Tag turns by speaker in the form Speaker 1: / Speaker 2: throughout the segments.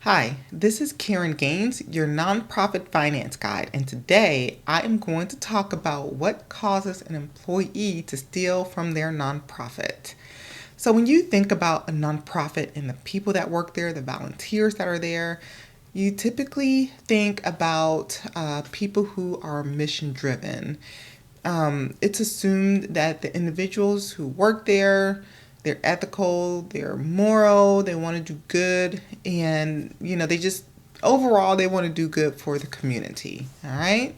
Speaker 1: Hi, this is Karen Gaines, your nonprofit finance guide, and today I am going to talk about what causes an employee to steal from their nonprofit. So, when you think about a nonprofit and the people that work there, the volunteers that are there, you typically think about people who are mission driven. It's assumed that the individuals who work there, they're ethical, they're moral, they want to do good, and they just overall they want to do good for the community. All right.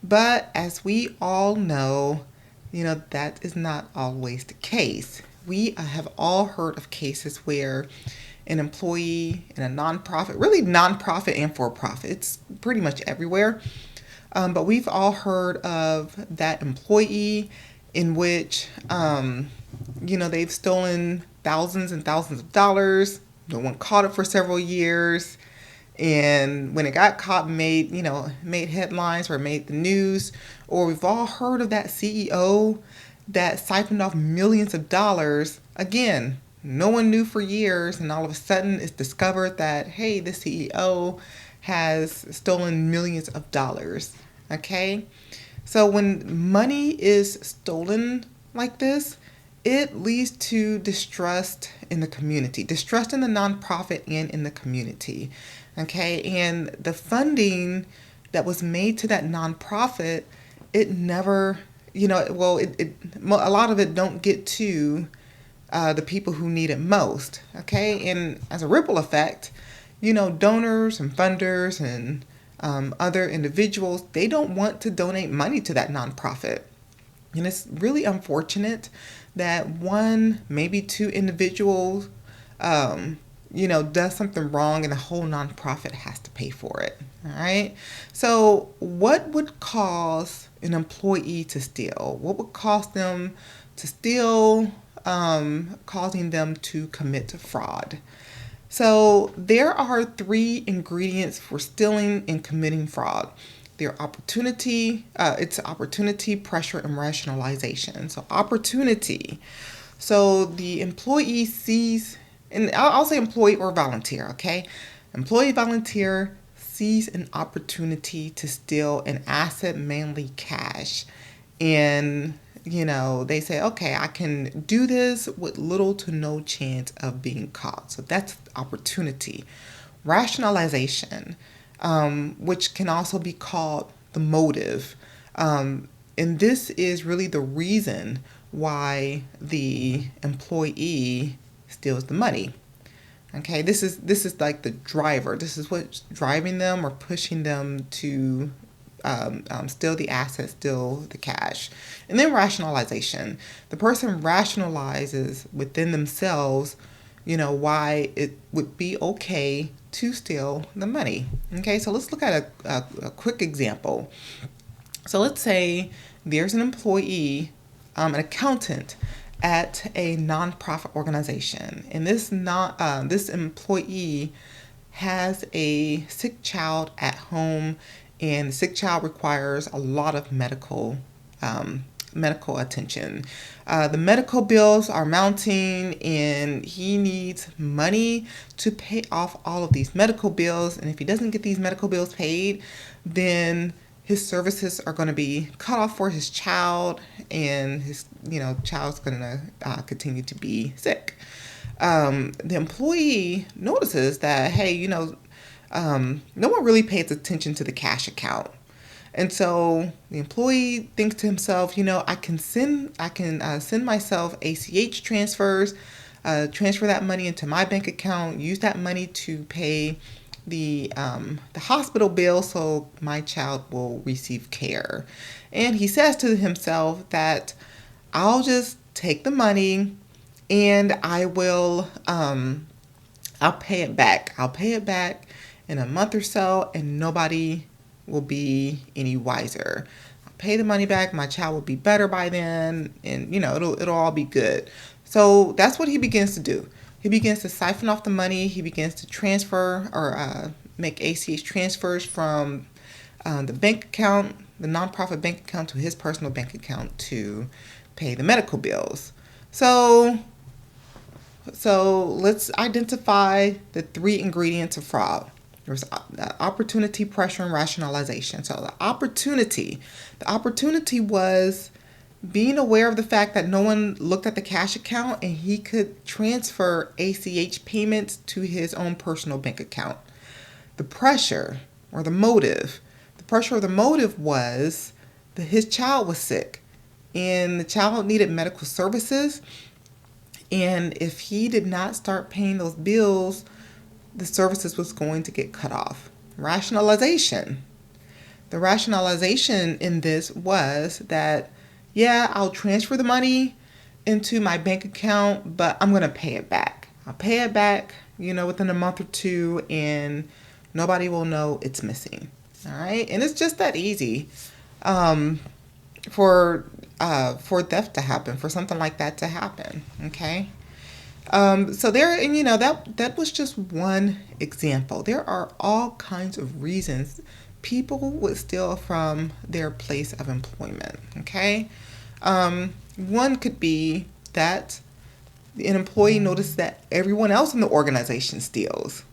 Speaker 1: But as we all know, that is not always the case. We have all heard of cases where an employee in a nonprofit, really nonprofit and for profit, it's pretty much everywhere, but we've all heard of that employee in which, they've stolen thousands and thousands of dollars. No one caught it for several years. And when it got caught, made headlines or made the news. Or we've all heard of that CEO that siphoned off millions of dollars. Again, no one knew for years, and all of a sudden it's discovered that, hey, the CEO has stolen millions of dollars. Okay? So when money is stolen like this, it leads to distrust in the community, distrust in the nonprofit and in the community. Okay? And the funding that was made to that nonprofit, it never, a lot of it don't get to the people who need it most. Okay? And as a ripple effect, donors and funders and other individuals, they don't want to donate money to that nonprofit. And it's really unfortunate that one, maybe two individuals, does something wrong and the whole nonprofit has to pay for it. All right. So, what would cause an employee to steal? What would cause them to steal, causing them to commit fraud? So there are three ingredients for stealing and committing fraud. It's opportunity, pressure, and rationalization. So opportunity. So the employee sees, and I'll say employee or volunteer, okay? Employee volunteer sees an opportunity to steal an asset, mainly cash, and they say, okay, I can do this with little to no chance of being caught. So that's opportunity. Rationalization, which can also be called the motive. And this is really the reason why the employee steals the money. Okay, this is like the driver. This is what's driving them or pushing them to steal the assets, steal the cash. And then rationalization. The person rationalizes within themselves, why it would be okay to steal the money. Okay, so let's look at a quick example. So let's say there's an employee, an accountant at a nonprofit organization, and this employee has a sick child at home, and the sick child requires a lot of medical attention. The medical bills are mounting, and he needs money to pay off all of these medical bills. And if he doesn't get these medical bills paid, then his services are going to be cut off for his child, and his child's going to continue to be sick. The employee notices that, hey, no one really pays attention to the cash account. And so the employee thinks to himself, I can send myself ACH transfers, transfer that money into my bank account, use that money to pay the hospital bill so my child will receive care. And he says to himself that I'll just take the money and I'll pay it back. I'll pay it back in a month or so, and nobody will be any wiser. I'll pay the money back. My child will be better by then, and it'll all be good. So that's what he begins to do. He begins to siphon off the money. He begins to transfer or make ACH transfers from the bank account, the nonprofit bank account, to his personal bank account to pay the medical bills. So So let's identify the three ingredients of fraud. There's opportunity, pressure, and rationalization. So the opportunity was being aware of the fact that no one looked at the cash account and he could transfer ACH payments to his own personal bank account. The pressure or the pressure or the motive was that his child was sick and the child needed medical services. And if he did not start paying those bills, the services was going to get cut off. Rationalization. The rationalization in this was that, yeah, I'll transfer the money into my bank account, but I'm going to pay it back. I'll pay it back, within a month or two, and nobody will know it's missing. All right. And it's just that easy for theft to happen, for something like that to happen. Okay. So there, and that was just one example. There are all kinds of reasons people would steal from their place of employment. Okay. One could be that an employee notices that everyone else in the organization steals.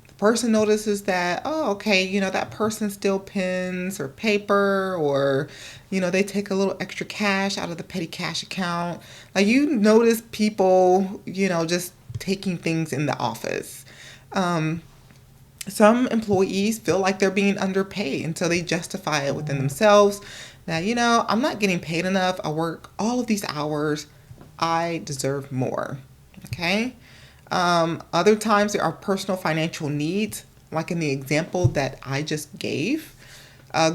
Speaker 1: The person notices that, oh, okay, that person steals pens or paper, or, they take a little extra cash out of the petty cash account. Like, you notice people, just taking things in the office. Some employees feel like they're being underpaid, and so they justify it within themselves. Now, I'm not getting paid enough. I work all of these hours. I deserve more. Okay. Other times there are personal financial needs, like in the example that I just gave.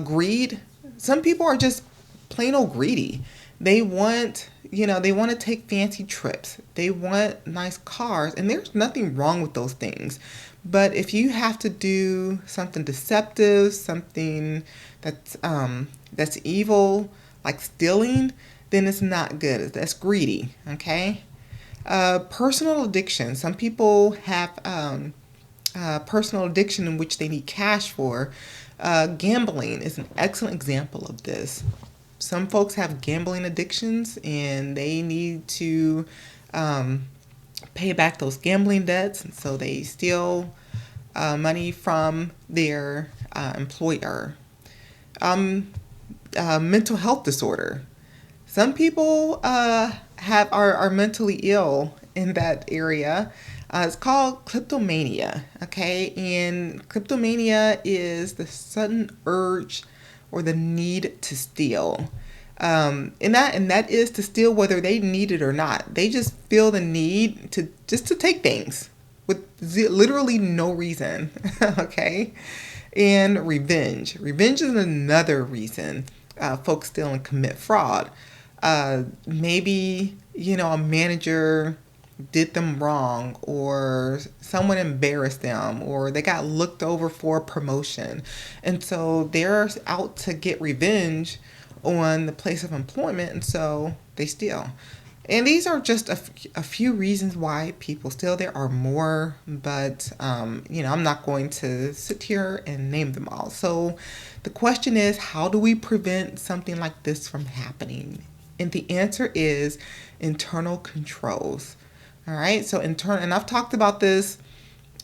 Speaker 1: Greed. Some people are just plain old greedy. They want, they want to take fancy trips. They want nice cars, and there's nothing wrong with those things. But if you have to do something deceptive, something that's evil, like stealing, then it's not good. That's greedy. Okay. Personal addiction. Some people have personal addiction in which they need cash for. Gambling is an excellent example of this. Some folks have gambling addictions and they need to pay back those gambling debts, and so they steal money from their employer. Mental health disorder. Some people are mentally ill in that area. It's called kleptomania. Okay, and kleptomania is the sudden urge or the need to steal. And that is to steal whether they need it or not. They just feel the need to take things with literally no reason. Okay, and revenge. Revenge is another reason folks steal and commit fraud. Maybe, a manager did them wrong, or someone embarrassed them, or they got looked over for a promotion. And so they're out to get revenge on the place of employment, and so they steal. And these are just a few reasons why people steal. There are more, but, I'm not going to sit here and name them all. So the question is, how do we prevent something like this from happening? And the answer is internal controls. All right. So and I've talked about this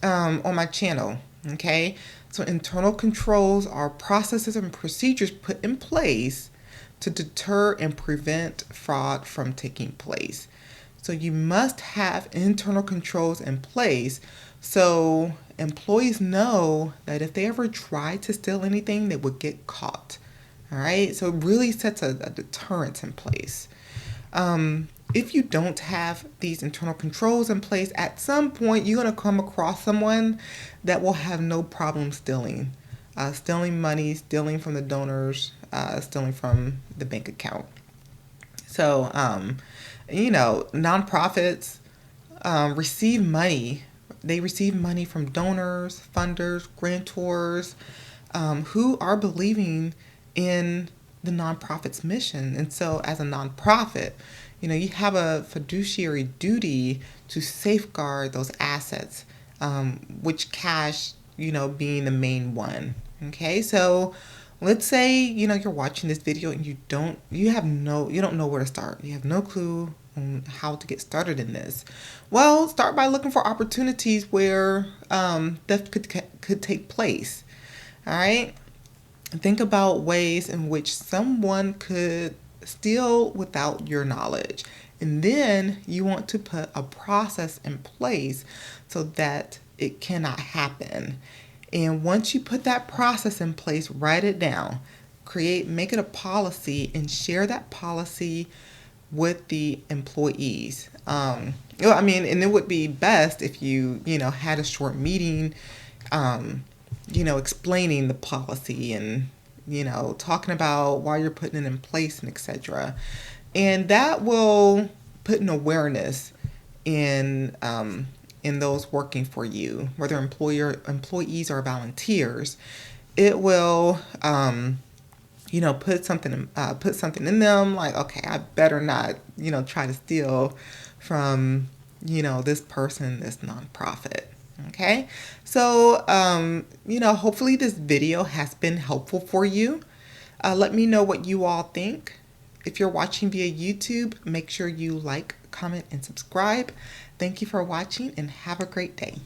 Speaker 1: on my channel. Okay. So internal controls are processes and procedures put in place to deter and prevent fraud from taking place. So you must have internal controls in place so employees know that if they ever try to steal anything, they would get caught. All right. So it really sets a deterrent in place. If you don't have these internal controls in place, at some point you're going to come across someone that will have no problem stealing. Stealing money, stealing from the donors, stealing from the bank account. So, nonprofits receive money. They receive money from donors, funders, grantors, who are believing in the nonprofit's mission. And so as a nonprofit, you have a fiduciary duty to safeguard those assets, which cash, being the main one. Okay, so let's say, you're watching this video and you don't know where to start. You have no clue on how to get started in this? Well, start by looking for opportunities where theft could take place. All right. Think about ways in which someone could steal without your knowledge. And then you want to put a process in place so that it cannot happen. And once you put that process in place, write it down, make it a policy, and share that policy with the employees. And it would be best if you had a short meeting, explaining the policy and, talking about why you're putting it in place and etc. And that will put an awareness in those working for you, whether employees or volunteers. It will put something in them like, okay, I better not try to steal from this person, this nonprofit. Okay, so hopefully this video has been helpful for you. Let me know what you all think. If you're watching via YouTube, make sure you like, comment, and subscribe. Thank you for watching and have a great day.